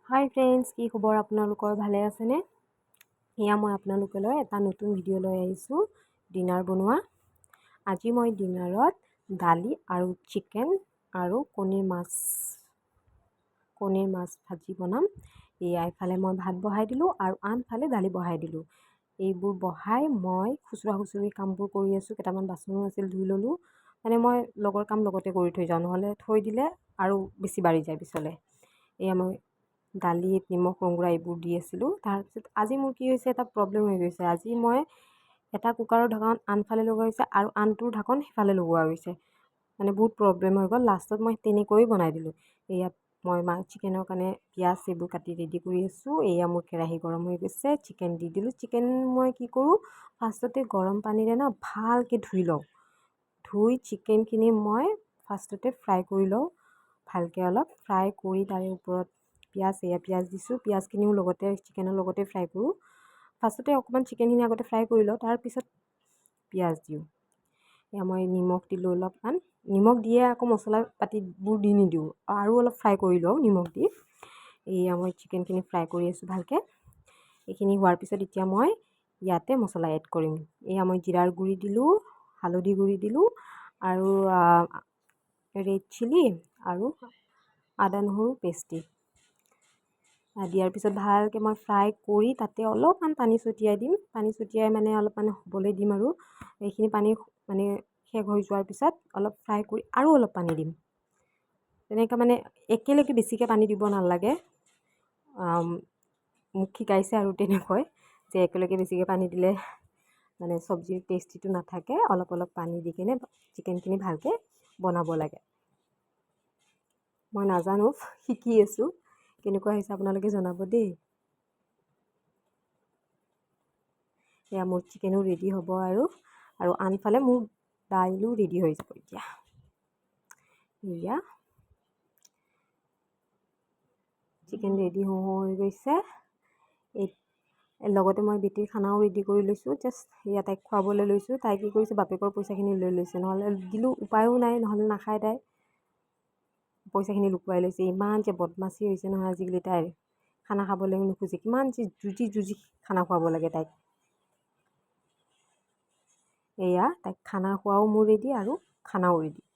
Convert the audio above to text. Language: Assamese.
হাই ফ্ৰেণ্ডছ, কি খবৰ আপোনালোকৰ? ভালে আছেনে? এয়া মই আপোনালোকলৈ এটা নতুন ভিডিঅ' লৈ আহিছোঁ ডিনাৰ বনোৱা। আজি মই ডিনাৰত দালি আৰু চিকেন আৰু কণীৰ মাছ ভাজি বনাম। এয়া এফালে মই ভাত বহাই দিলোঁ আৰু আনফালে দালি বহাই দিলোঁ। এইবোৰ বহাই মই খুচুৰি কামবোৰ কৰি আছোঁ। কেইটামান বাচনো আছিল, ধুই ল'লোঁ। মানে মই লগৰ কাম লগতে কৰি থৈ যাওঁ, নহ'লে থৈ দিলে আৰু বেছি বাঢ়ি যায় পিছলৈ। এয়া মই দালিত নিমখ ৰঙগুড়া এইবোৰ দি আছিলোঁ। তাৰপিছত আজি মোৰ কি হৈছে, এটা প্ৰব্লেম হৈ গৈছে। আজি মই এটা কুকাৰৰ ঢাকন আনফালে লগোৱা হৈছে আৰু আনটোৰ ঢাকন সিফালে লগোৱা হৈছে। মানে বহুত প্ৰব্লেম হৈ গ'ল। লাষ্টত মই তেনেকৈয়ে বনাই দিলোঁ। এয়া মই চিকেনৰ কাৰণে পিঁয়াজ এইবোৰ কাটি ৰেডি কৰি আছোঁ। এয়া মোৰ কেৰাহী গৰম হৈ গৈছে, চিকেন দি দিলোঁ। চিকেন মই কি কৰোঁ, ফাৰ্ষ্টতে গৰম পানীৰে ভালকৈ ধুই লওঁ। ধুই চিকেনখিনি মই ফাৰ্ষ্টতে ফ্ৰাই কৰি লওঁ। ভালকৈ অলপ ফ্ৰাই কৰি তাৰে ওপৰত পিঁয়াজ দিছোঁ। পিঁয়াজখিনিও লগতে চিকেনৰ লগতে ফ্ৰাই কৰোঁ। ফাৰ্ষ্টতে অকণমান চিকেনখিনি আগতে ফ্ৰাই কৰি লওঁ, তাৰপিছত পিঁয়াজ দিওঁ। এয়া মই নিমখ দিলোঁ অলপমান। নিমখ দিয়ে আকৌ মছলা পাতিবোৰ দি নিদিওঁ, আৰু অলপ ফ্ৰাই কৰি লওঁ নিমখ দি। এয়া মই চিকেনখিনি ফ্ৰাই কৰি আছোঁ ভালকৈ। এইখিনি হোৱাৰ পিছত এতিয়া মই ইয়াতে মছলা এড কৰিম। এয়া মই জিৰাৰ গুড়ি দিলোঁ, হালধি গুড়ি দিলোঁ আৰু ৰেড চিলি আৰু আদা নহৰু পেষ্ট দিয়াৰ পিছত ভালকৈ মই ফ্ৰাই কৰি তাতে অলপমান পানী ছটিয়াই দিম। পানী ছটিয়াই মানে অলপমান হ'বলৈ দিম আৰু এইখিনি পানী মানে শেষ হৈ যোৱাৰ পিছত অলপ ফ্ৰাই কৰি আৰু অলপ পানী দিম। তেনেকৈ মানে একেলগে বেছিকৈ পানী দিব নালাগে। মোক শিকাইছে আৰু তেনেকৈ যে একেলগে বেছিকৈ পানী দিলে মানে চব্জিৰ টেষ্টিটো নাথাকে। অলপ অলপ পানী দি কিনে চিকেনখিনি ভালকৈ বনাব লাগে। মই নাজানো, শিকি আছোঁ। কেনেকুৱা হৈছে আপোনালোকে জনাব দেই। এয়া মোৰ চিকেনো ৰেডি হ'ব আৰু আনফালে মোৰ দাইলো ৰেডি হৈ যাব এতিয়া। এয়া চিকেন ৰেডি হৈ গৈছে। লগতে মই বেটিৰ খানাও ৰেডি কৰি লৈছোঁ। জাষ্ট এয়া তাইক খুৱাবলৈ লৈছোঁ। তাই কি কৰিছে, বাপেকৰ পইচাখিনি লৈ লৈছে। নহ'লে দিলোঁ, উপায়ো নাই, নহ'লে নাখায় তাই। পইচাখিনি লুকুৱাই লৈছে। ইমান যে বদমাচি হৈছে নহয় আজিকালি তাইৰ। খানা খাবলৈ নোখোজে, কিমান যে যুঁজি খানা খুৱাব লাগে তাইক। এয়া তাইক খানা খোৱাও মোৰ ৰেডি আৰু খানাও ৰেডি।